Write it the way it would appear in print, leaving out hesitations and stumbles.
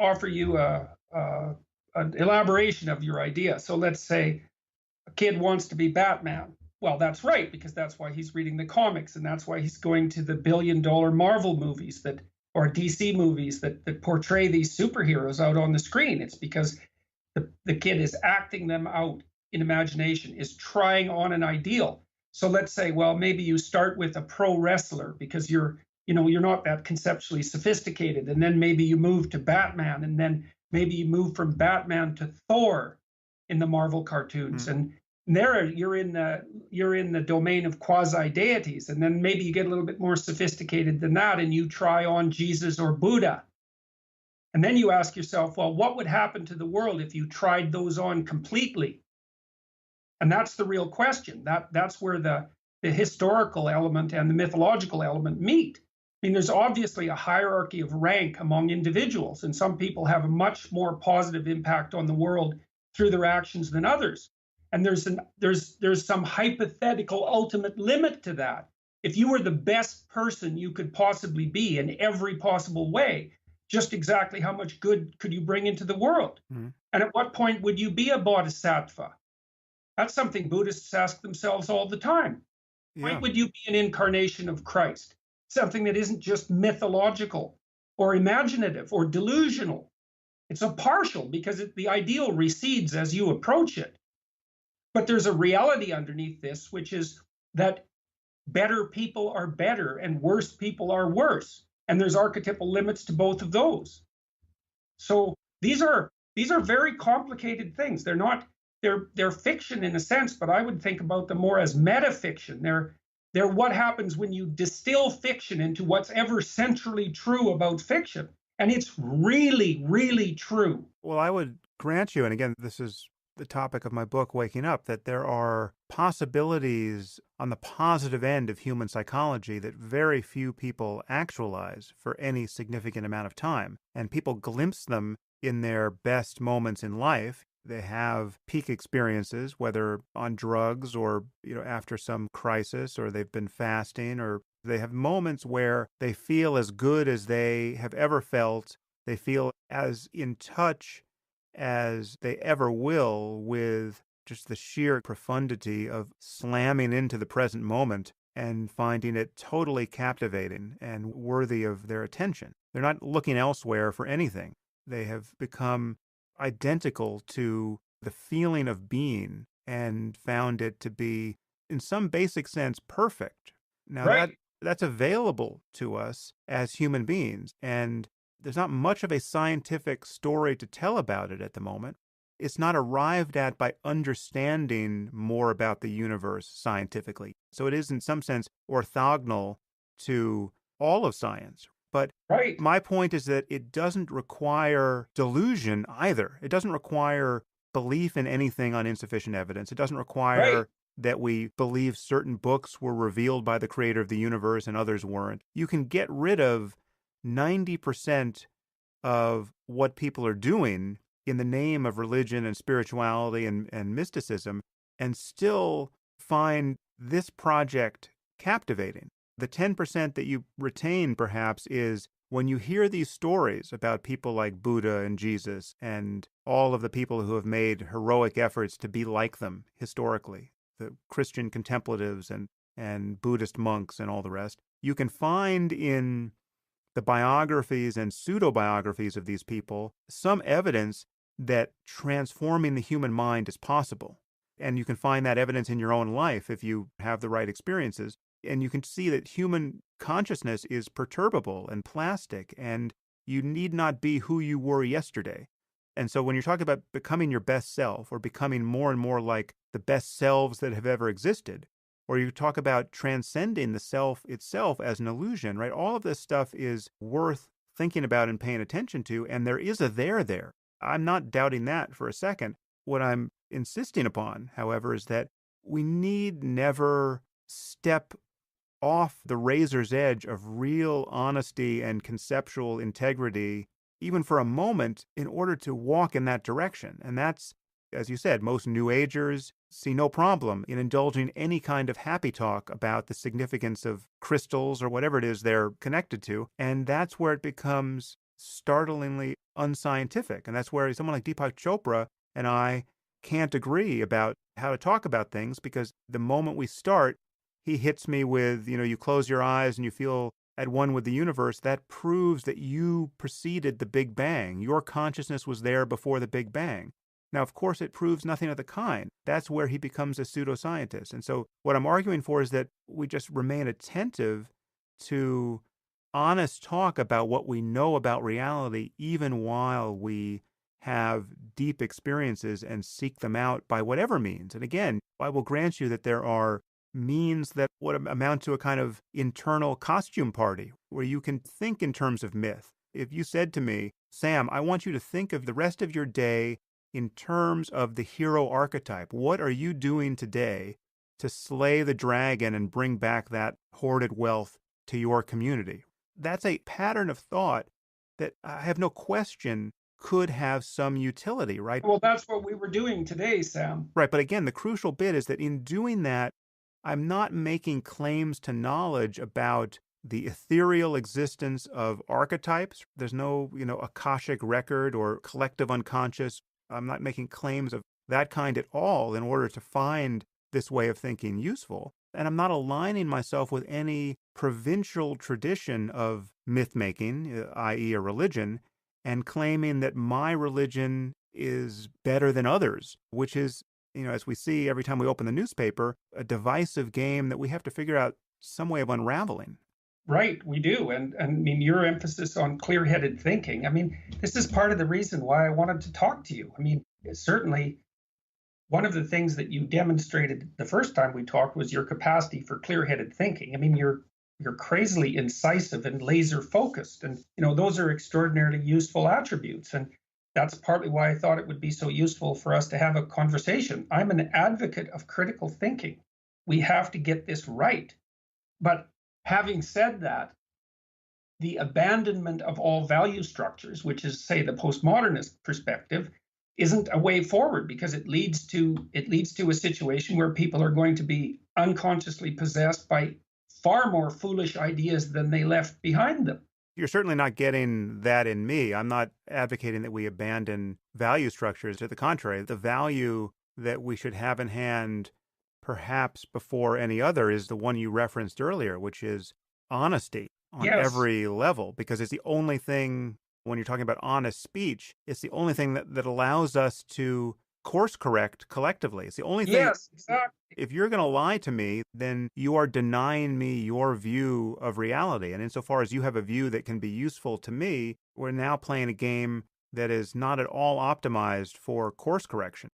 offer you an elaboration of your idea. So let's say a kid wants to be Batman. Well, that's right, because that's why he's reading the comics, and that's why he's going to the billion-dollar Marvel movies that or DC movies that portray these superheroes out on the screen. It's because the kid is acting them out in imagination, is trying on an ideal. So let's say, well, maybe you start with a pro wrestler because you're not that conceptually sophisticated, and then maybe you move to Batman, and then maybe you move from Batman to Thor in the Marvel cartoons, and there you're in the domain of quasi deities, and then maybe you get a little bit more sophisticated than that, and you try on Jesus or Buddha, and then you ask yourself, well, what would happen to the world if you tried those on completely? And that's the real question. That's where the historical element and the mythological element meet. I mean, there's obviously a hierarchy of rank among individuals, and some people have a much more positive impact on the world through their actions than others. And there's some hypothetical ultimate limit to that. If you were the best person you could possibly be in every possible way, just exactly how much good could you bring into the world? And at what point would you be a bodhisattva? That's something Buddhists ask themselves all the time. Why would you be an incarnation of Christ? Something that isn't just mythological or imaginative or delusional. It's a partial, because the ideal recedes as you approach it. But there's a reality underneath this, which is that better people are better and worse people are worse. And there's archetypal limits to both of those. So these are very complicated things. They're fiction in a sense, but I would think about them more as metafiction. They're what happens when you distill fiction into what's ever centrally true about fiction. And it's really, really true. Well, I would grant you, and again, this is the topic of my book, Waking Up, that there are possibilities on the positive end of human psychology that very few people actualize for any significant amount of time. And people glimpse them in their best moments in life. They have peak experiences, whether on drugs or, after some crisis, or they've been fasting, or they have moments where they feel as good as they have ever felt. They feel as in touch as they ever will with just the sheer profundity of slamming into the present moment and finding it totally captivating and worthy of their attention. They're not looking elsewhere for anything. They have become identical to the feeling of being and found it to be, in some basic sense, perfect. Now, that's available to us as human beings, and there's not much of a scientific story to tell about it at the moment. It's not arrived at by understanding more about the universe scientifically. So it is, in some sense, orthogonal to all of science. But my point is that it doesn't require delusion either. It doesn't require belief in anything on insufficient evidence. It doesn't require that we believe certain books were revealed by the creator of the universe and others weren't. You can get rid of 90% of what people are doing in the name of religion and spirituality and mysticism and still find this project captivating. The 10% that you retain, perhaps, is when you hear these stories about people like Buddha and Jesus and all of the people who have made heroic efforts to be like them historically, the Christian contemplatives and Buddhist monks and all the rest, you can find in the biographies and pseudo-biographies of these people some evidence that transforming the human mind is possible. And you can find that evidence in your own life if you have the right experiences. And you can see that human consciousness is perturbable and plastic, and you need not be who you were yesterday. And so when you're talking about becoming your best self or becoming more and more like the best selves that have ever existed, or you talk about transcending the self itself as an illusion, right? All of this stuff is worth thinking about and paying attention to, and there is a there. I'm not doubting that for a second. What I'm insisting upon, however, is that we need never step off the razor's edge of real honesty and conceptual integrity, even for a moment, in order to walk in that direction. And that's, as you said, most New Agers see no problem in indulging any kind of happy talk about the significance of crystals or whatever it is they're connected to. And that's where it becomes startlingly unscientific. And that's where someone like Deepak Chopra and I can't agree about how to talk about things, because the moment we start, he hits me with, you close your eyes and you feel at one with the universe. That proves that you preceded the Big Bang. Your consciousness was there before the Big Bang. Now, of course, it proves nothing of the kind. That's where he becomes a pseudoscientist. And so what I'm arguing for is that we just remain attentive to honest talk about what we know about reality, even while we have deep experiences and seek them out by whatever means. And again, I will grant you that there are means that would amount to a kind of internal costume party where you can think in terms of myth. If you said to me, Sam, I want you to think of the rest of your day in terms of the hero archetype. What are you doing today to slay the dragon and bring back that hoarded wealth to your community? That's a pattern of thought that I have no question could have some utility, right? Well, that's what we were doing today, Sam. Right. But again, the crucial bit is that in doing that, I'm not making claims to knowledge about the ethereal existence of archetypes. There's no, Akashic record or collective unconscious. I'm not making claims of that kind at all in order to find this way of thinking useful. And I'm not aligning myself with any provincial tradition of myth making, i.e., a religion, and claiming that my religion is better than others, which is, as we see every time we open the newspaper, a divisive game that we have to figure out some way of unraveling. Right, we do. And I mean, your emphasis on clear-headed thinking. I mean, this is part of the reason why I wanted to talk to you. I mean, certainly one of the things that you demonstrated the first time we talked was your capacity for clear-headed thinking. I mean, you're crazily incisive and laser focused, and those are extraordinarily useful attributes. And that's partly why I thought it would be so useful for us to have a conversation. I'm an advocate of critical thinking. We have to get this right. But having said that, the abandonment of all value structures, which is, say, the postmodernist perspective, isn't a way forward, because it leads to a situation where people are going to be unconsciously possessed by far more foolish ideas than they left behind them. You're certainly not getting that in me. I'm not advocating that we abandon value structures. To the contrary, the value that we should have in hand, perhaps before any other, is the one you referenced earlier, which is honesty on Yes. every level, because it's the only thing, when you're talking about honest speech, it's the only thing that allows us to course correct collectively. It's the only thing. Yes, exactly. If you're going to lie to me, then you are denying me your view of reality. And insofar as you have a view that can be useful to me, we're now playing a game that is not at all optimized for course correction.